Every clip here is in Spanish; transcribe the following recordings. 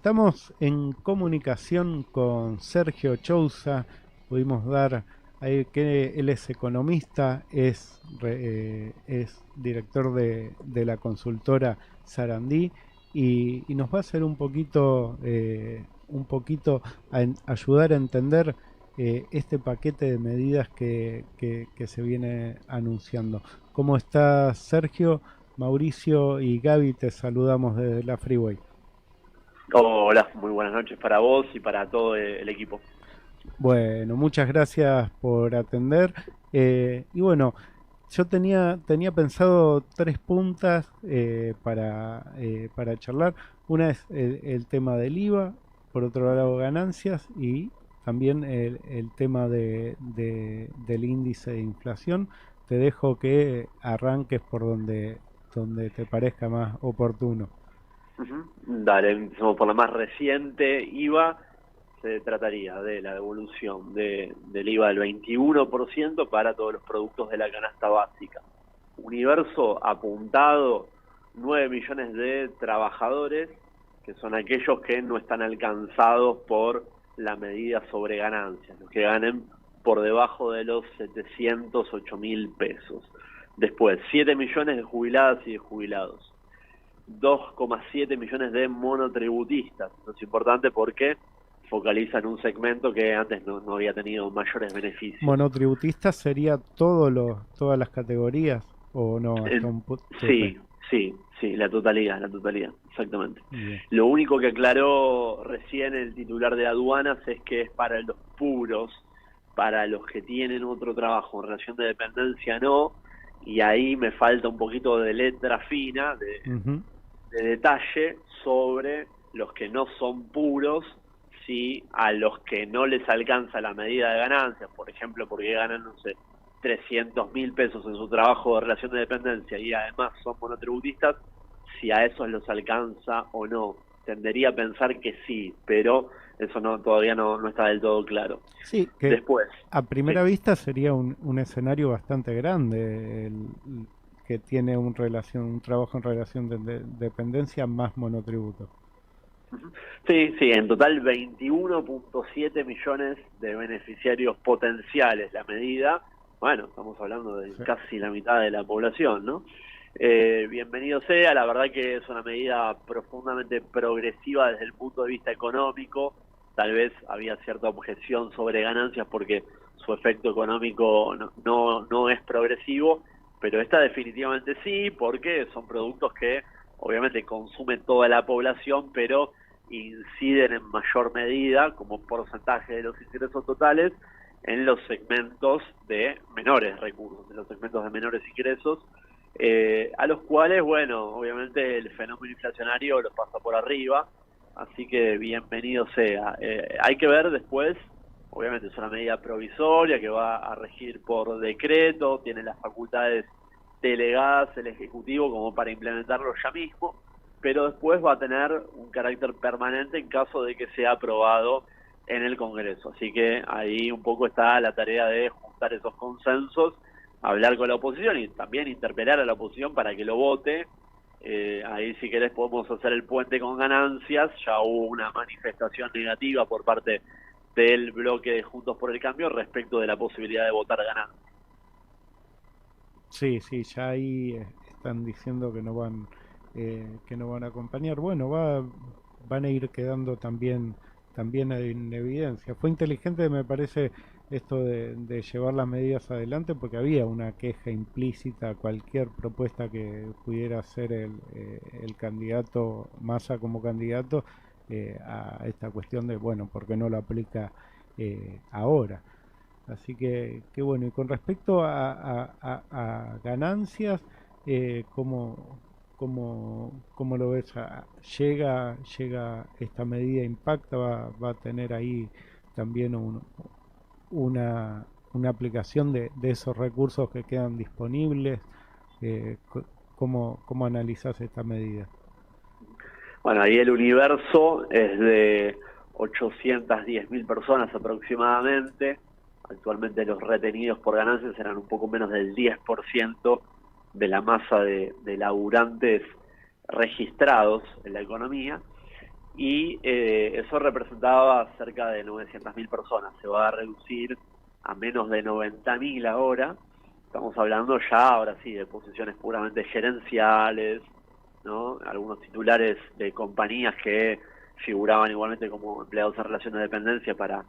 Estamos en comunicación con Sergio Chousa. Pudimos dar ahí que él es economista, es director de la consultora Sarandí y nos va a hacer un poquito ayudar a entender este paquete de medidas que se viene anunciando. ¿Cómo estás, Sergio? Mauricio y Gaby, te saludamos desde la Freeway. Hola, muy buenas noches para vos y para todo el equipo. Bueno, muchas gracias por atender. Y bueno, yo tenía pensado tres puntas para charlar. Una es el tema del IVA, por otro lado ganancias y también el tema del índice de inflación. Te dejo que arranques por donde te parezca más oportuno. Ujú. Dale, empezamos por la más reciente, IVA. Se trataría de la devolución del IVA del 21% para todos los productos de la canasta básica. Universo apuntado, 9 millones de trabajadores, que son aquellos que no están alcanzados por la medida sobre ganancias, los que ganen por debajo de los 708.000 pesos. Después, 7 millones de jubiladas y de jubilados. 2,7 millones de monotributistas. Esto es importante porque focaliza en un segmento que antes no había tenido mayores beneficios. Monotributista sería todas las categorías o no, hasta Eh, un tope. sí, sí, la totalidad, exactamente. Bien. Lo único que aclaró recién el titular de aduanas es que es para los puros, para los que tienen otro trabajo en relación de dependencia no, y ahí me falta un poquito de letra fina, Ujú. de detalle sobre los que no son puros, si a los que no les alcanza la medida de ganancias, por ejemplo, porque ganan, no sé, 300.000 pesos en su trabajo de relación de dependencia y además son monotributistas, si a esos los alcanza o no. Tendería a pensar que sí, pero eso todavía no está del todo claro. Sí, que Después, a primera sí. vista sería un escenario bastante grande, que tiene un trabajo en relación de dependencia más monotributo. Ujú. Sí, sí, en total 21,7 millones de beneficiarios potenciales la medida. Bueno, estamos hablando de Sí. casi la mitad de la población, ¿no? Bienvenido sea, la verdad que es una medida profundamente progresiva desde el punto de vista económico. Tal vez había cierta objeción sobre ganancias porque su efecto económico no es progresivo, pero esta definitivamente sí, porque son productos que obviamente consume toda la población, pero inciden en mayor medida, como porcentaje de los ingresos totales, en los segmentos de menores recursos, en los segmentos de menores ingresos, a los cuales, bueno, obviamente el fenómeno inflacionario los pasa por arriba, así que bienvenido sea. Hay que ver después, obviamente es una medida provisoria que va a regir por decreto, tiene las facultades delegadas el Ejecutivo como para implementarlo ya mismo, pero después va a tener un carácter permanente en caso de que sea aprobado en el Congreso. Así que ahí un poco está la tarea de juntar esos consensos, hablar con la oposición y también interpelar a la oposición para que lo vote. Ahí si querés podemos hacer el puente con ganancias. Ya hubo una manifestación negativa por parte del bloque de Juntos por el Cambio respecto de la posibilidad de votar ganancias. Sí, sí, ya ahí están diciendo que no van a acompañar. Bueno, van a ir quedando también en evidencia. Fue inteligente, me parece, esto de llevar las medidas adelante porque había una queja implícita a cualquier propuesta que pudiera hacer el candidato Massa como candidato, a esta cuestión de, bueno, ¿por qué no lo aplica ahora? Así que bueno, y con respecto a ganancias, ¿cómo lo ves? ¿Llega esta medida, impacta, va a tener ahí también una aplicación de esos recursos que quedan disponibles? Eh, co- ¿cómo analizás esta medida? Bueno, ahí el universo es de 810.000 personas aproximadamente. Actualmente los retenidos por ganancias eran un poco menos del 10% de la masa de laburantes registrados en la economía. y eso representaba cerca de 900.000 personas. Se va a reducir a menos de 90.000 ahora. Estamos hablando ya, ahora sí, de posiciones puramente gerenciales, ¿no? Algunos titulares de compañías que figuraban igualmente como empleados en relación de dependencia para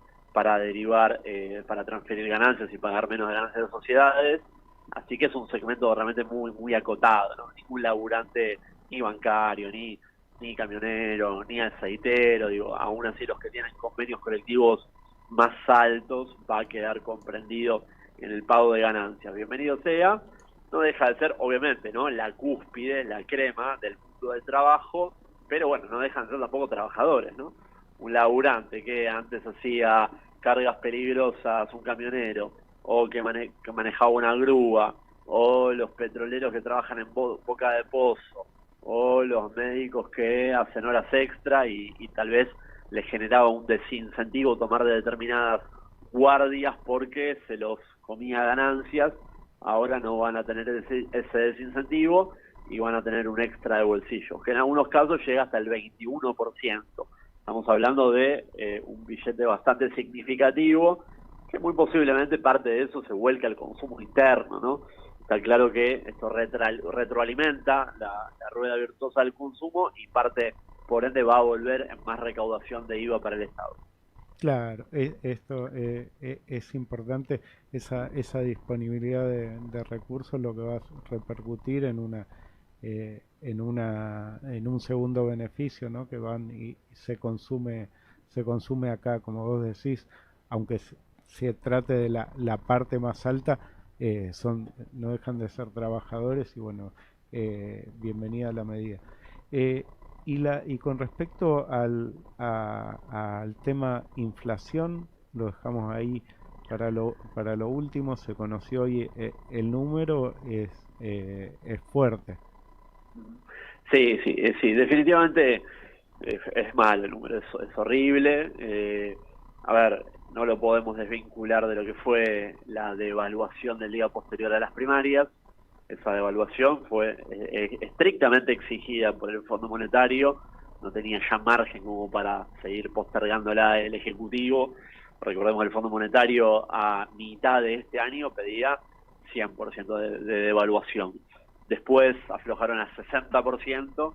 derivar, para transferir ganancias y pagar menos ganancias de las sociedades. Así que es un segmento realmente muy, muy acotado, ¿no? Ningún laburante, ni bancario, ni camionero, ni aceitero, digo, aún así los que tienen convenios colectivos más altos va a quedar comprendido en el pago de ganancias. Bienvenido sea, no deja de ser, obviamente, ¿no? La cúspide, la crema del mundo del trabajo, pero bueno, no dejan de ser tampoco trabajadores, ¿no? Un laburante que antes hacía cargas peligrosas, un camionero, o que manejaba una grúa, o los petroleros que trabajan en boca de pozo, o los médicos que hacen horas extra y tal vez les generaba un desincentivo tomar de determinadas guardias porque se los comía ganancias. Ahora no van a tener ese desincentivo y van a tener un extra de bolsillo, que en algunos casos llega hasta el 21%. Estamos hablando de un billete bastante significativo, que muy posiblemente parte de eso se vuelca al consumo interno, ¿no? Está claro que esto retroalimenta la rueda virtuosa del consumo y parte, por ende, va a volver en más recaudación de IVA para el Estado. Claro, esto es importante, esa disponibilidad de recursos, lo que va a repercutir en un segundo beneficio, ¿no? Que van y se consume acá, como vos decís, aunque se trate de la parte más alta, no dejan de ser trabajadores y bueno, bienvenida a la medida. Eh, y con respecto al tema inflación, lo dejamos ahí para lo último. Se conoció hoy, el número es fuerte. Sí, sí, sí, definitivamente es malo el número, es horrible. A ver, no lo podemos desvincular de lo que fue la devaluación del día posterior a las primarias. Esa devaluación fue estrictamente exigida por el Fondo Monetario, no tenía ya margen como para seguir postergándola el Ejecutivo. Recordemos que el Fondo Monetario a mitad de este año pedía 100% de devaluación. Después aflojaron a 60%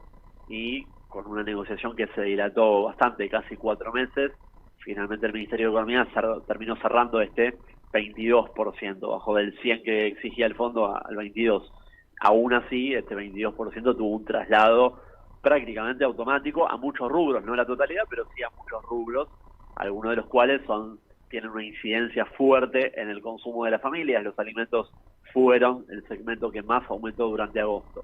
y con una negociación que se dilató bastante, casi 4 meses, finalmente el Ministerio de Economía terminó cerrando este 22%, bajó del 100 que exigía el fondo al 22. Aún así, este 22% tuvo un traslado prácticamente automático a muchos rubros, no la totalidad, pero sí a muchos rubros, algunos de los cuales tienen una incidencia fuerte en el consumo de las familias. Los alimentos fueron el segmento que más aumentó durante agosto.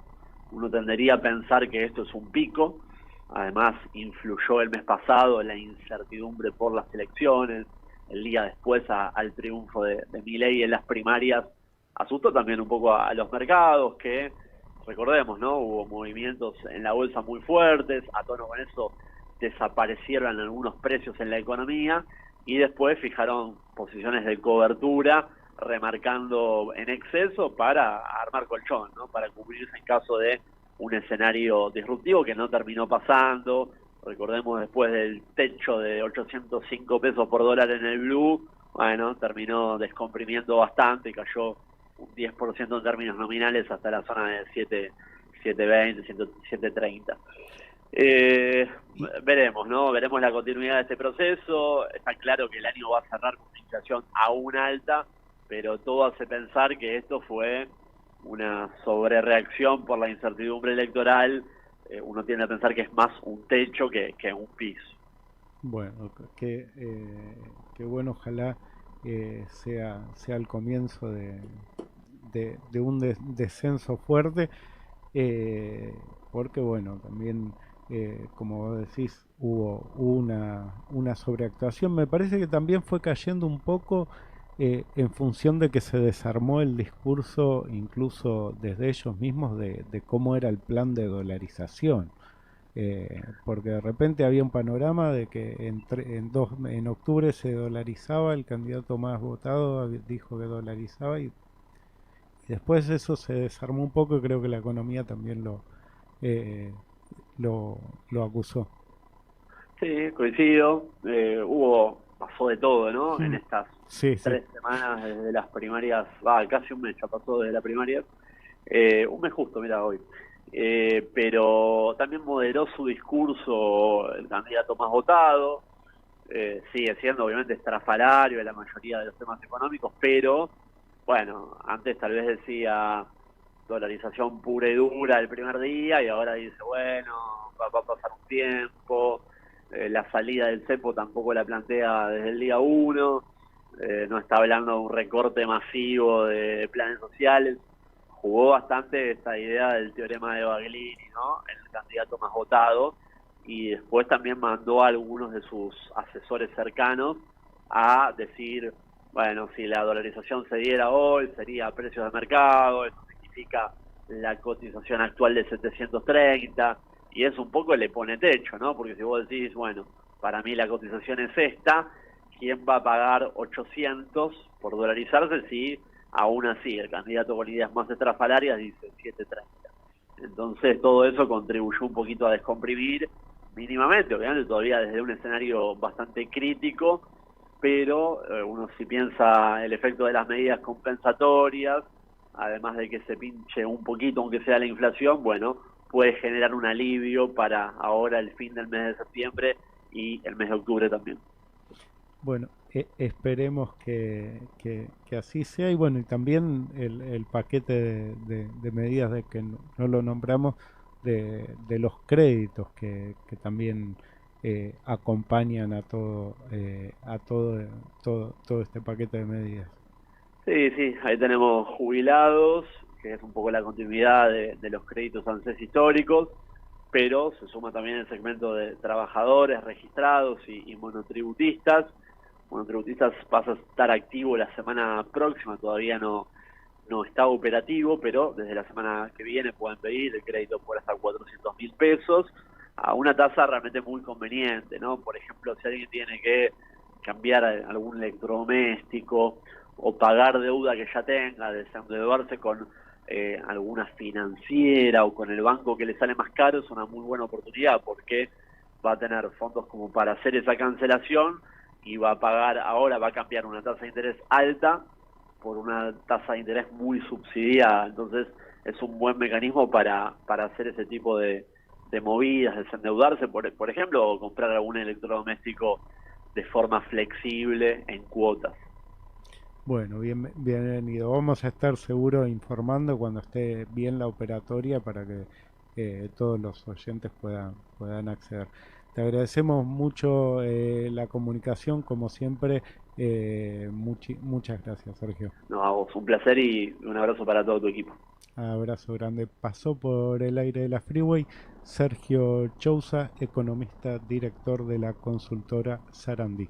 Uno tendería a pensar que esto es un pico, además influyó el mes pasado la incertidumbre por las elecciones, el día después al triunfo de Milei en las primarias, asustó también un poco a los mercados, que recordemos, ¿no? Hubo movimientos en la bolsa muy fuertes, a tono con eso desaparecieron algunos precios en la economía y después fijaron posiciones de cobertura remarcando en exceso para armar colchón, ¿no? Para cubrirse en caso de un escenario disruptivo que no terminó pasando. Recordemos después del techo de 805 pesos por dólar en el blue, bueno, terminó descomprimiendo bastante, cayó un 10% en términos nominales hasta la zona de 720, 730. Eh, Y, Veremos, ¿no? Veremos la continuidad de este proceso. Está claro que el año va a cerrar con una inflación aún alta, pero todo hace pensar que esto fue una sobrereacción por la incertidumbre electoral. Uno tiende a pensar que es más un techo que un piso. bueno, que bueno, ojalá sea el comienzo de un descenso fuerte, eh, porque bueno, también, como vos decís, hubo una sobreactuación. Me parece que también fue cayendo un poco, en función de que se desarmó el discurso, incluso desde ellos mismos, de cómo era el plan de dolarización. Porque de repente había un panorama de que en octubre se dolarizaba, el candidato más votado dijo que dolarizaba, y después eso se desarmó un poco, y creo que la economía también eh, lo acusó. Sí, coincido. Pasó de todo, ¿no? En Mm. estas Sí, sí. 3 semanas desde las primarias, casi un mes ya pasó desde la primaria. Un mes justo, mira, hoy. Pero también moderó su discurso el candidato más votado. Sigue siendo obviamente estrafalario en la mayoría de los temas económicos, pero bueno, antes tal vez decía dolarización pura y dura el primer día y ahora dice, bueno, va a pasar un tiempo, la salida del cepo tampoco la plantea desde el día uno, no está hablando de un recorte masivo de planes sociales, jugó bastante esta idea del teorema de Baglini, ¿no? El candidato más votado, y después también mandó a algunos de sus asesores cercanos a decir, bueno, si la dolarización se diera hoy, sería a precios de mercado, eso significa la cotización actual de 730, y eso un poco le pone techo, ¿no? Porque si vos decís, bueno, para mí la cotización es esta, ¿quién va a pagar 800 por dolarizarse si aún así el candidato con ideas más estrafalarias dice 730? Entonces todo eso contribuyó un poquito a descomprimir mínimamente, obviamente todavía desde un escenario bastante crítico, pero uno si piensa el efecto de las medidas compensatorias, además de que se pinche un poquito aunque sea la inflación, bueno, puede generar un alivio para ahora el fin del mes de septiembre y el mes de octubre también. Bueno, esperemos que así sea y bueno, y también el paquete de medidas de que no lo nombramos, de los créditos que también acompañan todo este paquete de medidas. Sí, sí, ahí tenemos jubilados, que es un poco la continuidad de los créditos ANSES históricos, pero se suma también el segmento de trabajadores registrados y monotributistas. Monotributistas pasa a estar activo la semana próxima, todavía no está operativo, pero desde la semana que viene pueden pedir el crédito por hasta 400.000 pesos a una tasa realmente muy conveniente, ¿no? Por ejemplo, si alguien tiene que cambiar algún electrodoméstico o pagar deuda que ya tenga, desendeudarse con alguna financiera o con el banco que le sale más caro, es una muy buena oportunidad porque va a tener fondos como para hacer esa cancelación y va a pagar, ahora va a cambiar una tasa de interés alta por una tasa de interés muy subsidiada. Entonces es un buen mecanismo para hacer ese tipo de movidas, desendeudarse, por ejemplo, o comprar algún electrodoméstico de forma flexible en cuotas. Bueno, bienvenido. Vamos a estar seguro informando cuando esté bien la operatoria para que todos los oyentes puedan acceder. Te agradecemos mucho la comunicación, como siempre. Muchas gracias, Sergio. No, a vos, un placer y un abrazo para todo tu equipo. Abrazo grande. Pasó por el aire de la Freeway Sergio Chousa, economista, director de la consultora Sarandí.